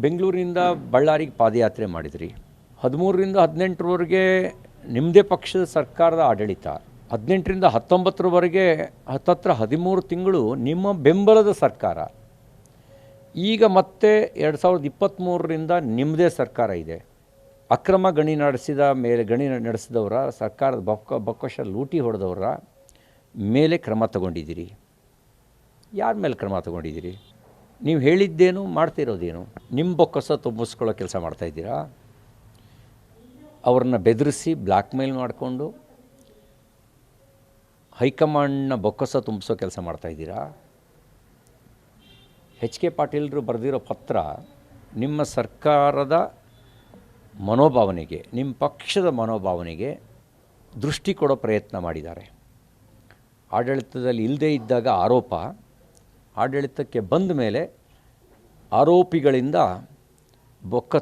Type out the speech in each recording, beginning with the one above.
ಬೆಂಗಳೂರಿನಿಂದ ಬಳ್ಳಾರಿಗೆ ಪಾದಯಾತ್ರೆ ಮಾಡಿದ್ರಿ. 13ರಿಂದ 18ರವರೆಗೆ ನಿಮ್ಮದೇ ಪಕ್ಷದ ಸರ್ಕಾರದ ಆಡಳಿತ. 18ರಿಂದ 19ರವರೆಗೆ ಹತ್ತತ್ರ 13 ತಿಂಗಳು ನಿಮ್ಮ ಬೆಂಬಲದ ಸರ್ಕಾರ. ಈಗ ಮತ್ತೆ 2023ರಿಂದ ನಿಮ್ಮದೇ ಸರ್ಕಾರ ಇದೆ. ಅಕ್ರಮ ಗಣಿ ನಡೆಸಿದವರ ಸರ್ಕಾರದ ಬೊಕ್ಕಸ ಲೂಟಿ ಹೊಡೆದವರ ಮೇಲೆ ಕ್ರಮ ತಗೊಂಡಿದ್ದೀರಿ. ಯಾರ ಮೇಲೆ ಕ್ರಮ ತಗೊಂಡಿದ್ದೀರಿ? ನೀವು ಹೇಳಿದ್ದೇನು, ಮಾಡ್ತಿರೋದೇನು? ನಿಮ್ಮ ಬೊಕ್ಕಸ ತುಂಬಿಸ್ಕೊಳ್ಳೋ ಕೆಲಸ ಮಾಡ್ತಾಯಿದ್ದೀರಾ? ಅವ್ರನ್ನ ಬೆದರಿಸಿ ಬ್ಲ್ಯಾಕ್ ಮೇಲ್ ಮಾಡಿಕೊಂಡು ಹೈಕಮಾಂಡ್ನ ಬೊಕ್ಕಸ ತುಂಬಿಸೋ ಕೆಲಸ ಮಾಡ್ತಾಯಿದ್ದೀರಾ? ಎಚ್ ಕೆ ಪಾಟೀಲರು ಬರೆದಿರೋ ಪತ್ರ ನಿಮ್ಮ ಸರ್ಕಾರದ ಮನೋಭಾವನೆಗೆ, ನಿಮ್ಮ ಪಕ್ಷದ ಮನೋಭಾವನೆಗೆ ದೃಷ್ಟಿ ಕೊಡೋ ಪ್ರಯತ್ನ ಮಾಡಿದ್ದಾರೆ. ಆಡಳಿತದಲ್ಲಿ ಇಲ್ಲದೇ ಇದ್ದಾಗ ಆರೋಪ, ಆಡಳಿತಕ್ಕೆ ಬಂದ ಮೇಲೆ ಆರೋಪಿಗಳಿಂದ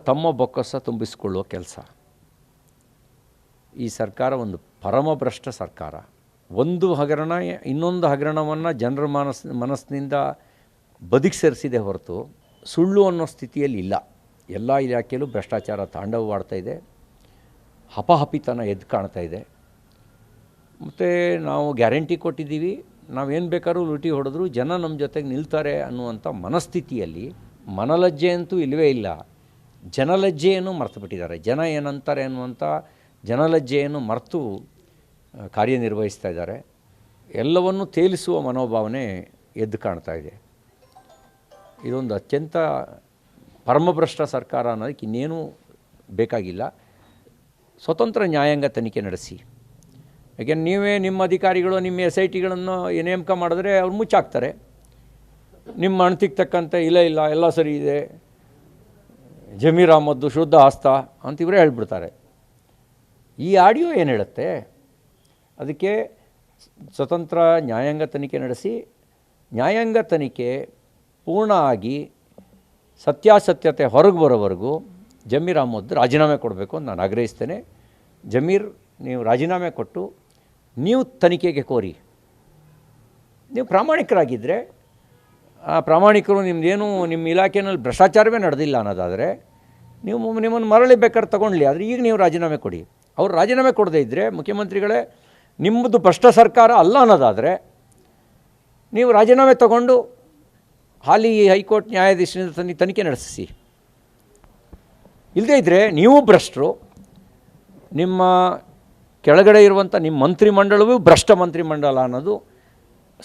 ತಮ್ಮ ಬೊಕ್ಕಸ ತುಂಬಿಸಿಕೊಳ್ಳುವ ಕೆಲಸ. ಈ ಸರ್ಕಾರ ಒಂದು ಪರಮಭ್ರಷ್ಟ ಸರ್ಕಾರ. ಒಂದು ಹಗರಣ ಇನ್ನೊಂದು ಹಗರಣವನ್ನು ಜನರ ಮನಸ್ಸಿನಿಂದ ಬದುಕಿ ಸೇರಿಸಿದೆ ಹೊರತು ಸುಳ್ಳು ಅನ್ನೋ ಸ್ಥಿತಿಯಲ್ಲಿ ಇಲ್ಲ. ಎಲ್ಲ ಇಲಾಖೆಯಲ್ಲೂ ಭ್ರಷ್ಟಾಚಾರ ತಾಂಡವವಾಡ್ತಾ ಇದೆ, ಹಪಹಪಿತನ ಎದ್ದು ಕಾಣ್ತಾ ಇದೆ. ಮತ್ತು ನಾವು ಗ್ಯಾರಂಟಿ ಕೊಟ್ಟಿದ್ದೀವಿ, ನಾವೇನು ಬೇಕಾದ್ರೂ ಲೂಟಿ ಹೊಡೆದ್ರು ಜನ ನಮ್ಮ ಜೊತೆಗೆ ನಿಲ್ತಾರೆ ಅನ್ನುವಂಥ ಮನಸ್ಥಿತಿಯಲ್ಲಿ ಮನಲಜ್ಜೆ ಅಂತೂ ಇಲ್ಲವೇ ಇಲ್ಲ. ಜನಲಜ್ಜೆಯನ್ನು ಮರೆತು ಬಿಟ್ಟಿದ್ದಾರೆ. ಜನ ಏನಂತಾರೆ ಅನ್ನುವಂಥ ಜನಲಜ್ಜೆಯನ್ನು ಮರೆತು ಕಾರ್ಯನಿರ್ವಹಿಸ್ತಾ ಇದ್ದಾರೆ. ಎಲ್ಲವನ್ನೂ ತೇಲಿಸುವ ಮನೋಭಾವನೆ ಎದ್ದು ಕಾಣ್ತಾ ಇದೆ. ಇದೊಂದು ಅತ್ಯಂತ ಪರಮಭ್ರಷ್ಟ ಸರ್ಕಾರ ಅನ್ನೋದಕ್ಕೆ ಇನ್ನೇನೂ ಬೇಕಾಗಿಲ್ಲ. ಸ್ವತಂತ್ರ ನ್ಯಾಯಾಂಗ ತನಿಖೆ ನಡೆಸಿ. ಯಾಕೆಂದ್ರೆ ನೀವೇ ನಿಮ್ಮ ಅಧಿಕಾರಿಗಳು ನಿಮ್ಮ SITಗಳನ್ನು ನೇಮಕ ಮಾಡಿದ್ರೆ ಅವ್ರು ಮುಚ್ಚಾಕ್ತಾರೆ. ನಿಮ್ಮ ಅಣತಿಗೆ ತಕ್ಕಂತೆ ಇಲ್ಲ ಎಲ್ಲ ಸರಿ ಇದೆ, ಜಮೀರ್ ಅಹ್ಮದ್ ಶುದ್ಧ ಆಸ್ತ ಅಂತ ಇವರೇ ಹೇಳ್ಬಿಡ್ತಾರೆ. ಈ ಆಡಿಯೋ ಏನು ಹೇಳುತ್ತೆ? ಅದಕ್ಕೆ ಸ್ವತಂತ್ರ ನ್ಯಾಯಾಂಗ ತನಿಖೆ ನಡೆಸಿ, ನ್ಯಾಯಾಂಗ ತನಿಖೆ ಪೂರ್ಣ ಆಗಿ ಸತ್ಯಾಸತ್ಯತೆ ಹೊರಗೆ ಬರೋವರೆಗೂ ಜಮೀರ್ ಅಹ್ಮದ್ ರಾಜೀನಾಮೆ ಕೊಡಬೇಕು ಅಂತ ನಾನು ಆಗ್ರಹಿಸ್ತೇನೆ. ಜಮೀರ್, ನೀವು ರಾಜೀನಾಮೆ ಕೊಟ್ಟು ನೀವು ತನಿಖೆಗೆ ಕೋರಿ. ನೀವು ಪ್ರಾಮಾಣಿಕರಾಗಿದ್ದರೆ, ಆ ಪ್ರಾಮಾಣಿಕರು ನಿಮ್ಮದೇನು ನಿಮ್ಮ ಇಲಾಖೆಯಲ್ಲಿ ಭ್ರಷ್ಟಾಚಾರವೇ ನಡೆದಿಲ್ಲ ಅನ್ನೋದಾದರೆ ನಿಮ್ಮನ್ನು ಮರಳಿ ಬೇಕಾದ್ರೆ ತೊಗೊಂಡ್ಲಿ. ಆದರೆ ಈಗ ನೀವು ರಾಜೀನಾಮೆ ಕೊಡಿ. ಅವರು ರಾಜೀನಾಮೆ ಕೊಡದೇ ಇದ್ದರೆ, ಮುಖ್ಯಮಂತ್ರಿಗಳೇ ನಿಮ್ಮದು ಭ್ರಷ್ಟ ಸರ್ಕಾರ ಅಲ್ಲ ಅನ್ನೋದಾದರೆ ನೀವು ರಾಜೀನಾಮೆ ತಗೊಂಡು ಹಾಲಿ ಹೈಕೋರ್ಟ್ ನ್ಯಾಯಾಧೀಶರಿಂದ ತನಿಖೆ ನಡೆಸಿ. ಇಲ್ಲದೇ ಇದ್ದರೆ ನೀವು ಭ್ರಷ್ಟರು, ನಿಮ್ಮ ಕೆಳಗಡೆ ಇರುವಂಥ ನಿಮ್ಮ ಮಂತ್ರಿಮಂಡಲವೂ ಭ್ರಷ್ಟ ಮಂತ್ರಿಮಂಡಲ ಅನ್ನೋದು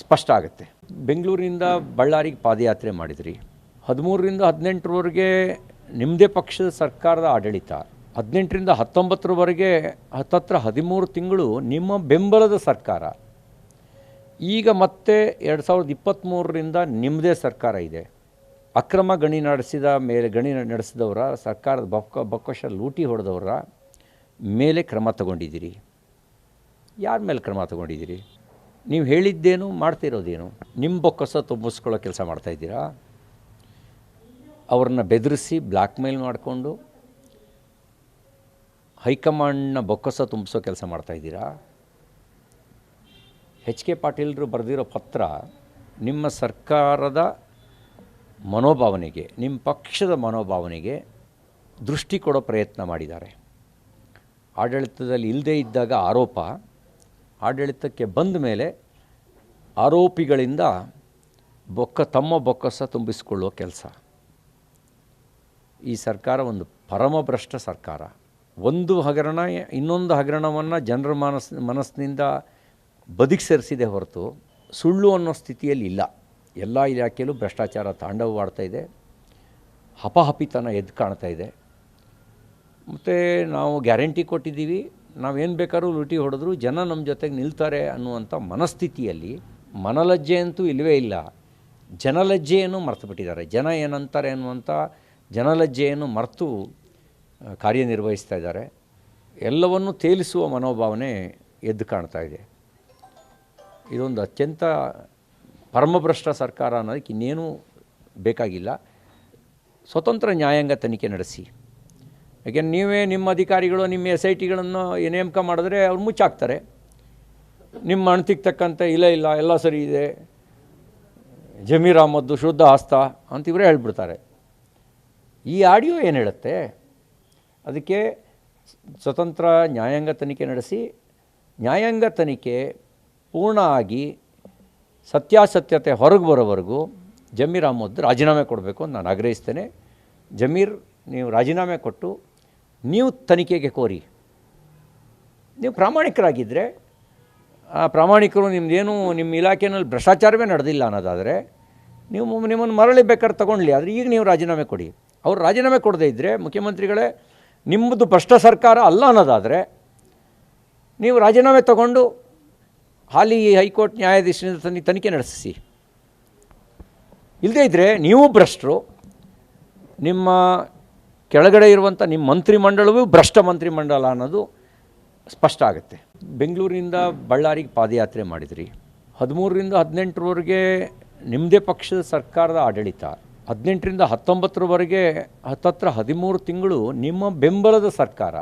ಸ್ಪಷ್ಟ ಆಗುತ್ತೆ. ಬೆಂಗಳೂರಿನಿಂದ ಬಳ್ಳಾರಿಗೆ ಪಾದಯಾತ್ರೆ ಮಾಡಿದ್ರಿ. 13ರಿಂದ 18ರವರೆಗೆ ನಿಮ್ಮದೇ ಪಕ್ಷದ ಸರ್ಕಾರದ ಆಡಳಿತ. 18ರಿಂದ 19ರವರೆಗೆ ಹತ್ತತ್ರ 13 ತಿಂಗಳು ನಿಮ್ಮ ಬೆಂಬಲದ ಸರ್ಕಾರ. ಈಗ ಮತ್ತೆ 2023ರಿಂದ ನಿಮ್ಮದೇ ಸರ್ಕಾರ ಇದೆ. ಅಕ್ರಮ ಗಣಿ ನಡೆಸಿದವರ ಸರ್ಕಾರದ ಬೊಕ್ಕಸ ಲೂಟಿ ಹೊಡೆದವರ ಮೇಲೆ ಕ್ರಮ ತಗೊಂಡಿದ್ದೀರಿ. ಯಾರ ಮೇಲೆ ಕ್ರಮ ತಗೊಂಡಿದ್ದೀರಿ? ನೀವು ಹೇಳಿದ್ದೇನು, ಮಾಡ್ತಿರೋದೇನು? ನಿಮ್ಮ ಬೊಕ್ಕಸ ತುಂಬಿಸ್ಕೊಳ್ಳೋ ಕೆಲಸ ಮಾಡ್ತಾಯಿದ್ದೀರಾ? ಅವ್ರನ್ನ ಬೆದರಿಸಿ ಬ್ಲ್ಯಾಕ್ ಮೇಲ್ ಮಾಡಿಕೊಂಡು ಹೈಕಮಾಂಡ್ನ ಬೊಕ್ಕಸ ತುಂಬಿಸೋ ಕೆಲಸ ಮಾಡ್ತಾಯಿದ್ದೀರಾ? ಎಚ್ ಕೆ ಪಾಟೀಲರು ಬರೆದಿರೋ ಪತ್ರ ನಿಮ್ಮ ಸರ್ಕಾರದ ಮನೋಭಾವನೆಗೆ, ನಿಮ್ಮ ಪಕ್ಷದ ಮನೋಭಾವನೆಗೆ ದೃಷ್ಟಿ ಕೊಡೋ ಪ್ರಯತ್ನ ಮಾಡಿದ್ದಾರೆ. ಆಡಳಿತದಲ್ಲಿ ಇಲ್ಲದೇ ಇದ್ದಾಗ ಆರೋಪ, ಆಡಳಿತಕ್ಕೆ ಬಂದ ಮೇಲೆ ಆರೋಪಿಗಳಿಂದ ತಮ್ಮ ಬೊಕ್ಕಸ ತುಂಬಿಸಿಕೊಳ್ಳುವ ಕೆಲಸ. ಈ ಸರ್ಕಾರ ಒಂದು ಪರಮಭ್ರಷ್ಟ ಸರ್ಕಾರ. ಒಂದು ಹಗರಣ ಇನ್ನೊಂದು ಹಗರಣವನ್ನು ಜನರ ಮನಸ್ಸಿನಿಂದ ಬದುಕಿ ಸೇರಿಸಿದೆ ಹೊರತು ಸುಳ್ಳು ಅನ್ನೋ ಸ್ಥಿತಿಯಲ್ಲಿ ಇಲ್ಲ. ಎಲ್ಲ ಇಲಾಖೆಯಲ್ಲೂ ಭ್ರಷ್ಟಾಚಾರ ತಾಂಡವವಾಡ್ತಾ ಇದೆ, ಹಪಹಪಿತನ ಎದ್ದು ಕಾಣ್ತಾ ಇದೆ. ಮತ್ತು ನಾವು ಗ್ಯಾರಂಟಿ ಕೊಟ್ಟಿದ್ದೀವಿ, ನಾವೇನು ಬೇಕಾದ್ರೂ ಲೂಟಿ ಹೊಡೆದ್ರು ಜನ ನಮ್ಮ ಜೊತೆಗೆ ನಿಲ್ತಾರೆ ಅನ್ನುವಂಥ ಮನಸ್ಥಿತಿಯಲ್ಲಿ ಮನಲಜ್ಜೆ ಅಂತೂ ಇಲ್ಲವೇ ಇಲ್ಲ. ಜನಲಜ್ಜೆಯನ್ನು ಮರೆತು ಬಿಟ್ಟಿದ್ದಾರೆ. ಜನ ಏನಂತಾರೆ ಅನ್ನುವಂಥ ಜನಲಜ್ಜೆಯನ್ನು ಮರೆತು ಕಾರ್ಯನಿರ್ವಹಿಸ್ತಾ ಇದ್ದಾರೆ. ಎಲ್ಲವನ್ನೂ ತೇಲಿಸುವ ಮನೋಭಾವನೆ ಎದ್ದು ಕಾಣ್ತಾ ಇದೆ. ಇದೊಂದು ಅತ್ಯಂತ ಪರಮಭ್ರಷ್ಟ ಸರ್ಕಾರ ಅನ್ನೋದಕ್ಕೆ ಇನ್ನೇನೂ ಬೇಕಾಗಿಲ್ಲ. ಸ್ವತಂತ್ರ ನ್ಯಾಯಾಂಗ ತನಿಖೆ ನಡೆಸಿ. ಯಾಕೆಂದ್ರೆ ನೀವೇ ನಿಮ್ಮ ಅಧಿಕಾರಿಗಳು ನಿಮ್ಮ SITಗಳನ್ನು ನೇಮಕ ಮಾಡಿದ್ರೆ ಅವ್ರು ಮುಚ್ಚಾಕ್ತಾರೆ. ನಿಮ್ಮ ಅಣತಿಗೆ ತಕ್ಕಂತೆ ಇಲ್ಲ ಎಲ್ಲ ಸರಿ ಇದೆ, ಜಮೀರ್ ಅಹ್ಮದ್ ಶುದ್ಧ ಆಸ್ತ ಅಂತ ಇವರೇ ಹೇಳ್ಬಿಡ್ತಾರೆ. ಈ ಆಡಿಯೋ ಏನು ಹೇಳುತ್ತೆ, ಅದಕ್ಕೆ ಸ್ವತಂತ್ರ ನ್ಯಾಯಾಂಗ ತನಿಖೆ ನಡೆಸಿ, ನ್ಯಾಯಾಂಗ ತನಿಖೆ ಪೂರ್ಣ ಆಗಿ ಸತ್ಯಾಸತ್ಯತೆ ಹೊರಗೆ ಬರೋವರೆಗೂ ಜಮೀರ್ ಅಹ್ಮದ್ ರಾಜೀನಾಮೆ ಕೊಡಬೇಕು ಅಂತ ನಾನು ಆಗ್ರಹಿಸ್ತೇನೆ. ಜಮೀರ್, ನೀವು ರಾಜೀನಾಮೆ ಕೊಟ್ಟು ನೀವು ತನಿಖೆಗೆ ಕೋರಿ. ನೀವು ಪ್ರಾಮಾಣಿಕರಾಗಿದ್ದರೆ, ಆ ಪ್ರಾಮಾಣಿಕರು ನಿಮ್ಮದೇನು ನಿಮ್ಮ ಇಲಾಖೆಯಲ್ಲಿ ಭ್ರಷ್ಟಾಚಾರವೇ ನಡೆದಿಲ್ಲ ಅನ್ನೋದಾದರೆ ನಿಮ್ಮನ್ನು ಮರಳಿ ಬೇಕಾದ್ರೆ ತೊಗೊಳ್ಳಿ, ಆದರೆ ಈಗ ನೀವು ರಾಜೀನಾಮೆ ಕೊಡಿ. ಅವ್ರು ರಾಜೀನಾಮೆ ಕೊಡದೇ ಇದ್ದರೆ, ಮುಖ್ಯಮಂತ್ರಿಗಳೇ ನಿಮ್ಮದು ಭ್ರಷ್ಟ ಸರ್ಕಾರ ಅಲ್ಲ ಅನ್ನೋದಾದರೆ ನೀವು ರಾಜೀನಾಮೆ ತಗೊಂಡು ಹಾಲಿ ಹೈಕೋರ್ಟ್ ನ್ಯಾಯಾಧೀಶರಿಂದ ತನಿಖೆ ನಡೆಸಿ. ಇಲ್ಲದೇ ಇದ್ದರೆ ನೀವು ಭ್ರಷ್ಟರು, ನಿಮ್ಮ ಕೆಳಗಡೆ ಇರುವಂಥ ನಿಮ್ಮ ಮಂತ್ರಿಮಂಡಲವೂ ಭ್ರಷ್ಟ ಮಂತ್ರಿಮಂಡಲ ಅನ್ನೋದು ಸ್ಪಷ್ಟ ಆಗುತ್ತೆ. ಬೆಂಗಳೂರಿನಿಂದ ಬಳ್ಳಾರಿಗೆ ಪಾದಯಾತ್ರೆ ಮಾಡಿದ್ರಿ. 13ರಿಂದ 18ರವರೆಗೆ ನಿಮ್ಮದೇ ಪಕ್ಷದ ಸರ್ಕಾರದ ಆಡಳಿತ. 18ರಿಂದ 19ರವರೆಗೆ ಹತ್ತತ್ರ 13 ತಿಂಗಳು ನಿಮ್ಮ ಬೆಂಬಲದ ಸರ್ಕಾರ.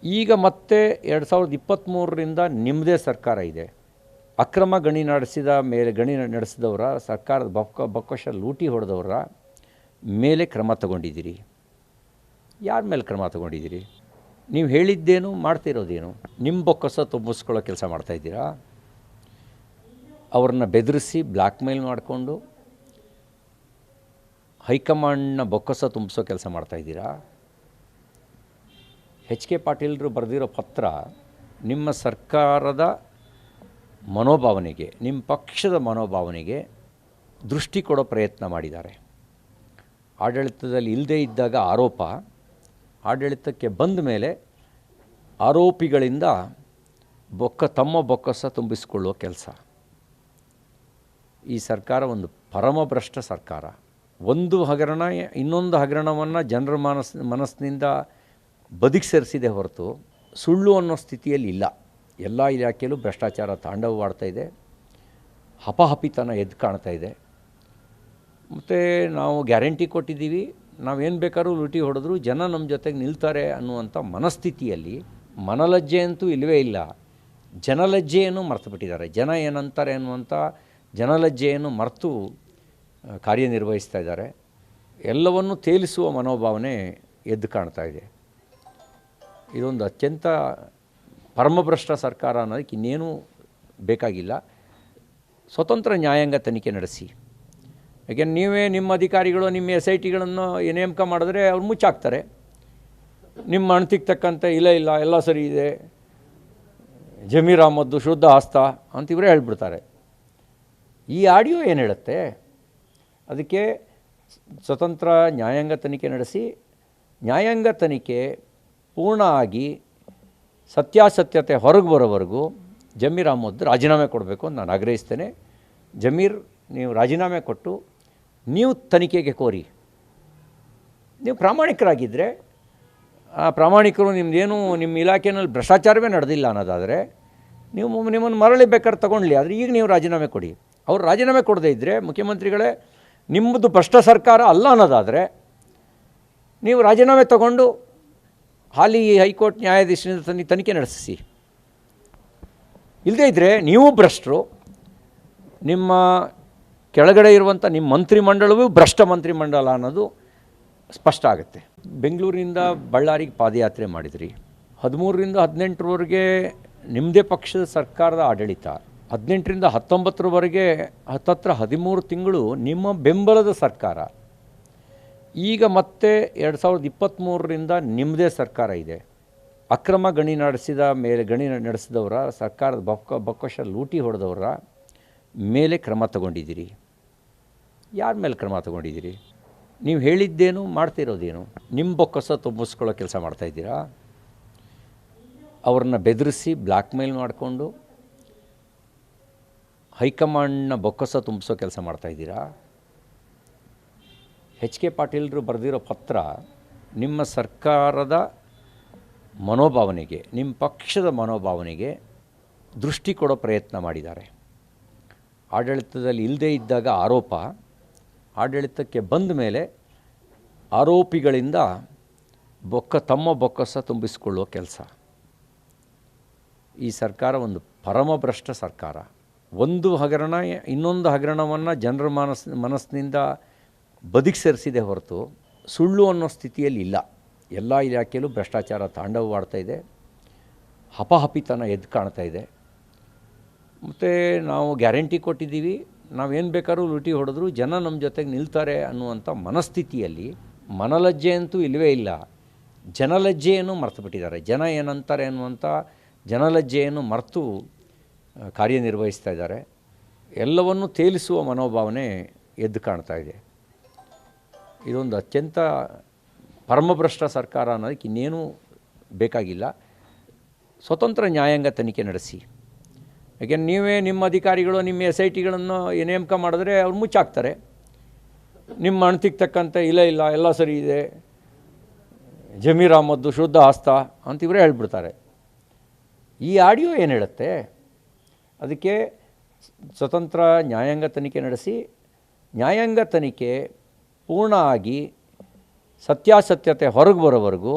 ಈಗ ಮತ್ತೆ 2023ರಿಂದ ನಿಮ್ಮದೇ ಸರ್ಕಾರ ಇದೆ. ಅಕ್ರಮ ಗಣಿ ನಡೆಸಿದವರ ಸರ್ಕಾರದ ಬೊಕ್ಕಸ ಲೂಟಿ ಹೊಡೆದವರ ಮೇಲೆ ಕ್ರಮ ತಗೊಂಡಿದ್ದೀರಿ. ಯಾರ ಮೇಲೆ ಕ್ರಮ ತಗೊಂಡಿದ್ದೀರಿ? ನೀವು ಹೇಳಿದ್ದೇನು, ಮಾಡ್ತಿರೋದೇನು? ನಿಮ್ಮ ಬೊಕ್ಕಸ ತುಂಬಿಸ್ಕೊಳ್ಳೋ ಕೆಲಸ ಮಾಡ್ತಾಯಿದ್ದೀರಾ? ಅವ್ರನ್ನ ಬೆದರಿಸಿ ಬ್ಲ್ಯಾಕ್ ಮೇಲ್ ಮಾಡಿಕೊಂಡು ಹೈಕಮಾಂಡ್ನ ಬೊಕ್ಕಸ ತುಂಬಿಸೋ ಕೆಲಸ ಮಾಡ್ತಾಯಿದ್ದೀರಾ? ಎಚ್ ಕೆ ಪಾಟೀಲರು ಬರೆದಿರೋ ಪತ್ರ ನಿಮ್ಮ ಸರ್ಕಾರದ ಮನೋಭಾವನೆಗೆ, ನಿಮ್ಮ ಪಕ್ಷದ ಮನೋಭಾವನೆಗೆ ದೃಷ್ಟಿ ಕೊಡೋ ಪ್ರಯತ್ನ ಮಾಡಿದ್ದಾರೆ. ಆಡಳಿತದಲ್ಲಿ ಇಲ್ಲದೇ ಇದ್ದಾಗ ಆರೋಪ, ಆಡಳಿತಕ್ಕೆ ಬಂದ ಮೇಲೆ ಆರೋಪಿಗಳಿಂದ ತಮ್ಮ ಬೊಕ್ಕಸ ತುಂಬಿಸಿಕೊಳ್ಳುವ ಕೆಲಸ. ಈ ಸರ್ಕಾರ ಒಂದು ಪರಮಭ್ರಷ್ಟ ಸರ್ಕಾರ. ಒಂದು ಹಗರಣ ಇನ್ನೊಂದು ಹಗರಣವನ್ನು ಜನರ ಮನಸ್ಸಿನಿಂದ ಬದುಕಿಸರಿಸಿದೆ ಹೊರತು ಸುಳ್ಳು ಅನ್ನೋ ಸ್ಥಿತಿಯಲ್ಲಿ ಇಲ್ಲ. ಎಲ್ಲ ಇಲಾಖೆಯಲ್ಲೂ ಭ್ರಷ್ಟಾಚಾರ ತಾಂಡವವಾಡ್ತಾಯಿದೆ, ಹಪಹಪಿತನ ಎದ್ದು ಕಾಣ್ತಾ ಇದೆ. ಮತ್ತು ನಾವು ಗ್ಯಾರಂಟಿ ಕೊಟ್ಟಿದ್ದೀವಿ, ನಾವೇನು ಬೇಕಾದ್ರೂ ಲೂಟಿ ಹೊಡೆದ್ರು ಜನ ನಮ್ಮ ಜೊತೆಗೆ ನಿಲ್ತಾರೆ ಅನ್ನುವಂಥ ಮನಸ್ಥಿತಿಯಲ್ಲಿ ಮನಲಜ್ಜೆ ಅಂತೂ ಇಲ್ಲವೇ ಇಲ್ಲ. ಜನಲಜ್ಜೆಯನ್ನು ಮರೆತು ಬಿಟ್ಟಿದ್ದಾರೆ. ಜನ ಏನಂತಾರೆ ಅನ್ನುವಂಥ ಜನಲಜ್ಜೆಯನ್ನು ಮರೆತು ಕಾರ್ಯನಿರ್ವಹಿಸ್ತಾ ಇದ್ದಾರೆ. ಎಲ್ಲವನ್ನೂ ತೇಲಿಸುವ ಮನೋಭಾವನೆ ಎದ್ದು ಕಾಣ್ತಾ ಇದೆ. ಇದೊಂದು ಅತ್ಯಂತ ಪರಮಭ್ರಷ್ಟ ಸರ್ಕಾರ ಅನ್ನೋದಕ್ಕೆ ಇನ್ನೇನೂ ಬೇಕಾಗಿಲ್ಲ. ಸ್ವತಂತ್ರ ನ್ಯಾಯಾಂಗ ತನಿಖೆ ನಡೆಸಿ. ಯಾಕೆಂದ್ರೆ ನೀವೇ ನಿಮ್ಮ ಅಧಿಕಾರಿಗಳು ನಿಮ್ಮ SITಗಳನ್ನು ನೇಮಕ ಮಾಡಿದ್ರೆ ಅವ್ರು ಮುಚ್ಚಾಕ್ತಾರೆ. ನಿಮ್ಮ ಅಣತಿಗೆ ತಕ್ಕಂತೆ ಇಲ್ಲ ಎಲ್ಲ ಸರಿ ಇದೆ, ಜಮೀರ್ ಅಹ್ಮದ್ ಶುದ್ಧ ಹಸ್ತ ಅಂತ ಇವರೇ ಹೇಳ್ಬಿಡ್ತಾರೆ. ಈ ಆಡಿಯೋ ಏನು ಹೇಳುತ್ತೆ, ಅದಕ್ಕೆ ಸ್ವತಂತ್ರ ನ್ಯಾಯಾಂಗ ತನಿಖೆ ನಡೆಸಿ, ನ್ಯಾಯಾಂಗ ತನಿಖೆ ಪೂರ್ಣ ಆಗಿ ಸತ್ಯಾಸತ್ಯತೆ ಹೊರಗೆ ಬರೋವರೆಗೂ ಜಮೀರ್ ಅಹ್ಮದ್ ರಾಜೀನಾಮೆ ಕೊಡಬೇಕು ಅಂತ ನಾನು ಆಗ್ರಹಿಸ್ತೇನೆ. ಜಮೀರ್, ನೀವು ರಾಜೀನಾಮೆ ಕೊಟ್ಟು ನೀವು ತನಿಖೆಗೆ ಕೋರಿ. ನೀವು ಪ್ರಾಮಾಣಿಕರಾಗಿದ್ದರೆ, ಆ ಪ್ರಾಮಾಣಿಕರು ನಿಮ್ಮದೇನು ನಿಮ್ಮ ಇಲಾಖೆಯಲ್ಲಿ ಭ್ರಷ್ಟಾಚಾರವೇ ನಡೆದಿಲ್ಲ ಅನ್ನೋದಾದರೆ ನಿಮ್ಮನ್ನು ಮರಳಿ ಬೇಕಾದ್ರೆ ತೊಗೊಳ್ಳಿ, ಆದರೆ ಈಗ ನೀವು ರಾಜೀನಾಮೆ ಕೊಡಿ. ಅವ್ರು ರಾಜೀನಾಮೆ ಕೊಡದೇ ಇದ್ದರೆ, ಮುಖ್ಯಮಂತ್ರಿಗಳೇ ನಿಮ್ಮದು ಭ್ರಷ್ಟ ಸರ್ಕಾರ ಅಲ್ಲ ಅನ್ನೋದಾದರೆ ನೀವು ರಾಜೀನಾಮೆ ತಗೊಂಡು ಹಾಲಿ ಹೈಕೋರ್ಟ್ ನ್ಯಾಯಾಧೀಶರಿಂದ ತನಿಖೆ ನಡೆಸಿ. ಇಲ್ಲದೇ ಇದ್ದರೆ ನೀವು ಭ್ರಷ್ಟರು, ನಿಮ್ಮ ಕೆಳಗಡೆ ಇರುವಂಥ ನಿಮ್ಮ ಮಂತ್ರಿಮಂಡಲವೂ ಭ್ರಷ್ಟ ಮಂತ್ರಿಮಂಡಲ ಅನ್ನೋದು ಸ್ಪಷ್ಟ ಆಗುತ್ತೆ. ಬೆಂಗಳೂರಿನಿಂದ ಬಳ್ಳಾರಿಗೆ ಪಾದಯಾತ್ರೆ ಮಾಡಿದ್ರಿ. 13ರಿಂದ 18ರವರೆಗೆ ನಿಮ್ಮದೇ ಪಕ್ಷದ ಸರ್ಕಾರದ ಆಡಳಿತ. 18ರಿಂದ 19ರವರೆಗೆ ಹತ್ತತ್ರ 13 ತಿಂಗಳು ನಿಮ್ಮ ಬೆಂಬಲದ ಸರ್ಕಾರ. ಈಗ ಮತ್ತೆ 2023ರಿಂದ ನಿಮ್ಮದೇ ಸರ್ಕಾರ ಇದೆ. ಅಕ್ರಮ ಗಣಿ ನಡೆಸಿದವರ ಸರ್ಕಾರದ ಬೊಕ್ಕಸ ಲೂಟಿ ಹೊಡೆದವರ ಮೇಲೆ ಕ್ರಮ ತಗೊಂಡಿದ್ದೀರಿ. ಯಾರ ಮೇಲೆ ಕ್ರಮ ತಗೊಂಡಿದ್ದೀರಿ? ನೀವು ಹೇಳಿದ್ದೇನು, ಮಾಡ್ತಿರೋದೇನು? ನಿಮ್ಮ ಬೊಕ್ಕಸ ತುಂಬಿಸ್ಕೊಳ್ಳೋ ಕೆಲಸ ಮಾಡ್ತಾಯಿದ್ದೀರಾ? ಅವ್ರನ್ನ ಬೆದರಿಸಿ ಬ್ಲ್ಯಾಕ್ ಮೇಲ್ ಮಾಡಿಕೊಂಡು ಹೈಕಮಾಂಡ್ನ ಬೊಕ್ಕಸ ತುಂಬಿಸೋ ಕೆಲಸ ಮಾಡ್ತಾಯಿದ್ದೀರಾ? ಎಚ್ ಕೆ ಪಾಟೀಲರು ಬರೆದಿರೋ ಪತ್ರ ನಿಮ್ಮ ಸರ್ಕಾರದ ಮನೋಭಾವನೆಗೆ, ನಿಮ್ಮ ಪಕ್ಷದ ಮನೋಭಾವನೆಗೆ ದೃಷ್ಟಿ ಕೊಡೋ ಪ್ರಯತ್ನ ಮಾಡಿದ್ದಾರೆ. ಆಡಳಿತದಲ್ಲಿ ಇಲ್ಲದೇ ಇದ್ದಾಗ ಆರೋಪ, ಆಡಳಿತಕ್ಕೆ ಬಂದ ಮೇಲೆ ಆರೋಪಿಗಳಿಂದ ತಮ್ಮ ಬೊಕ್ಕಸ ತುಂಬಿಸಿಕೊಳ್ಳುವ ಕೆಲಸ. ಈ ಸರ್ಕಾರ ಒಂದು ಪರಮಭ್ರಷ್ಟ ಸರ್ಕಾರ. ಒಂದು ಹಗರಣ ಇನ್ನೊಂದು ಹಗರಣವನ್ನು ಜನರ ಮನಸ್ಸಿನಿಂದ ಬದುಕಿಸರಿಸಿದೆ ಹೊರತು ಸುಳ್ಳು ಅನ್ನೋ ಸ್ಥಿತಿಯಲ್ಲಿ ಇಲ್ಲ. ಎಲ್ಲ ಇಲಾಖೆಯಲ್ಲೂ ಭ್ರಷ್ಟಾಚಾರ ತಾಂಡವವಾಡ್ತಾ ಇದೆ, ಹಪಹಪಿತನ ಎದ್ದು ಕಾಣ್ತಾ ಇದೆ. ಮತ್ತು ನಾವು ಗ್ಯಾರಂಟಿ ಕೊಟ್ಟಿದ್ದೀವಿ, ನಾವೇನು ಬೇಕಾದ್ರೂ ಲೂಟಿ ಹೊಡೆದ್ರು ಜನ ನಮ್ಮ ಜೊತೆಗೆ ನಿಲ್ತಾರೆ ಅನ್ನುವಂಥ ಮನಸ್ಥಿತಿಯಲ್ಲಿ ಮನಲಜ್ಜೆ ಅಂತೂ ಇಲ್ಲವೇ ಇಲ್ಲ. ಜನಲಜ್ಜೆಯನ್ನು ಮರೆತು ಬಿಟ್ಟಿದ್ದಾರೆ. ಜನ ಏನಂತಾರೆ ಅನ್ನುವಂಥ ಜನಲಜ್ಜೆಯನ್ನು ಮರೆತು ಕಾರ್ಯನಿರ್ವಹಿಸ್ತಾ ಇದ್ದಾರೆ. ಎಲ್ಲವನ್ನು ತೇಲಿಸುವ ಮನೋಭಾವನೆ ಎದ್ದು ಕಾಣ್ತಾ ಇದೆ. ಇದೊಂದು ಅತ್ಯಂತ ಪರಮಭ್ರಷ್ಟ ಸರ್ಕಾರ ಅನ್ನೋದಕ್ಕೆ ಇನ್ನೇನೂ ಬೇಕಾಗಿಲ್ಲ. ಸ್ವತಂತ್ರ ನ್ಯಾಯಾಂಗ ತನಿಖೆ ನಡೆಸಿ. ಯಾಕೆಂದ್ರೆ ನೀವೇ ನಿಮ್ಮ ಅಧಿಕಾರಿಗಳು ನಿಮ್ಮ SITಗಳನ್ನು ನೇಮಕ ಮಾಡಿದ್ರೆ ಅವ್ರು ಮುಚ್ಚಾಕ್ತಾರೆ. ನಿಮ್ಮ ಅಣತಿಗೆ ತಕ್ಕಂತೆ ಇಲ್ಲ ಎಲ್ಲ ಸರಿ ಇದೆ, ಜಮೀರ್ ಅಹ್ಮದ್ ಶುದ್ಧ ಆಸ್ತ ಅಂತ ಇವರೇ ಹೇಳ್ಬಿಡ್ತಾರೆ. ಈ ಆಡಿಯೋ ಏನು ಹೇಳುತ್ತೆ? ಅದಕ್ಕೆ ಸ್ವತಂತ್ರ ನ್ಯಾಯಾಂಗ ತನಿಖೆ ನಡೆಸಿ, ನ್ಯಾಯಾಂಗ ತನಿಖೆ ಪೂರ್ಣ ಆಗಿ ಸತ್ಯಾಸತ್ಯತೆ ಹೊರಗೆ ಬರೋವರೆಗೂ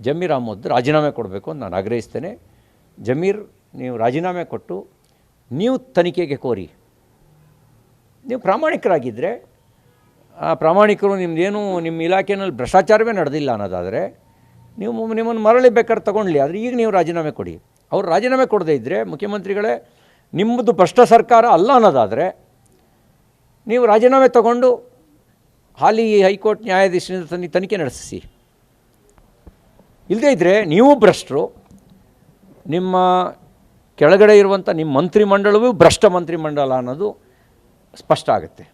ಜಮೀರ್ ಅಹ್ಮದ್ ರಾಜೀನಾಮೆ ಕೊಡಬೇಕು ಅಂತ ನಾನು ಆಗ್ರಹಿಸ್ತೇನೆ. ಜಮೀರ್, ನೀವು ರಾಜೀನಾಮೆ ಕೊಟ್ಟು ನೀವು ತನಿಖೆಗೆ ಕೋರಿ. ನೀವು ಪ್ರಾಮಾಣಿಕರಾಗಿದ್ದರೆ, ಆ ಪ್ರಾಮಾಣಿಕರು ನಿಮ್ಮದೇನು ನಿಮ್ಮ ಇಲಾಖೆಯಲ್ಲಿ ಭ್ರಷ್ಟಾಚಾರವೇ ನಡೆದಿಲ್ಲ ಅನ್ನೋದಾದರೆ ನಿಮ್ಮನ್ನು ಮರಳಿ ಬೇಕಾದ್ರೆ ತಗೊಳ್ಳಿ. ಆದರೆ ಈಗ ನೀವು ರಾಜೀನಾಮೆ ಕೊಡಿ. ಅವ್ರು ರಾಜೀನಾಮೆ ಕೊಡದೇ ಇದ್ದರೆ, ಮುಖ್ಯಮಂತ್ರಿಗಳೇ ನಿಮ್ಮದು ಭ್ರಷ್ಟ ಸರ್ಕಾರ ಅಲ್ಲ ಅನ್ನೋದಾದರೆ ನೀವು ರಾಜೀನಾಮೆ ತಗೊಂಡು ಹಾಲಿ ಹೈಕೋರ್ಟ್ ನ್ಯಾಯಾಧೀಶರಿಂದ ತನಿಖೆ ನಡೆಸಿ. ಇಲ್ಲದೇ ಇದ್ದರೆ ನೀವು ಭ್ರಷ್ಟರು, ನಿಮ್ಮ ಕೆಳಗಡೆ ಇರುವಂಥ ನಿಮ್ಮ ಮಂತ್ರಿಮಂಡಲವೂ ಭ್ರಷ್ಟ ಮಂತ್ರಿಮಂಡಲ ಅನ್ನೋದು ಸ್ಪಷ್ಟ ಆಗುತ್ತೆ.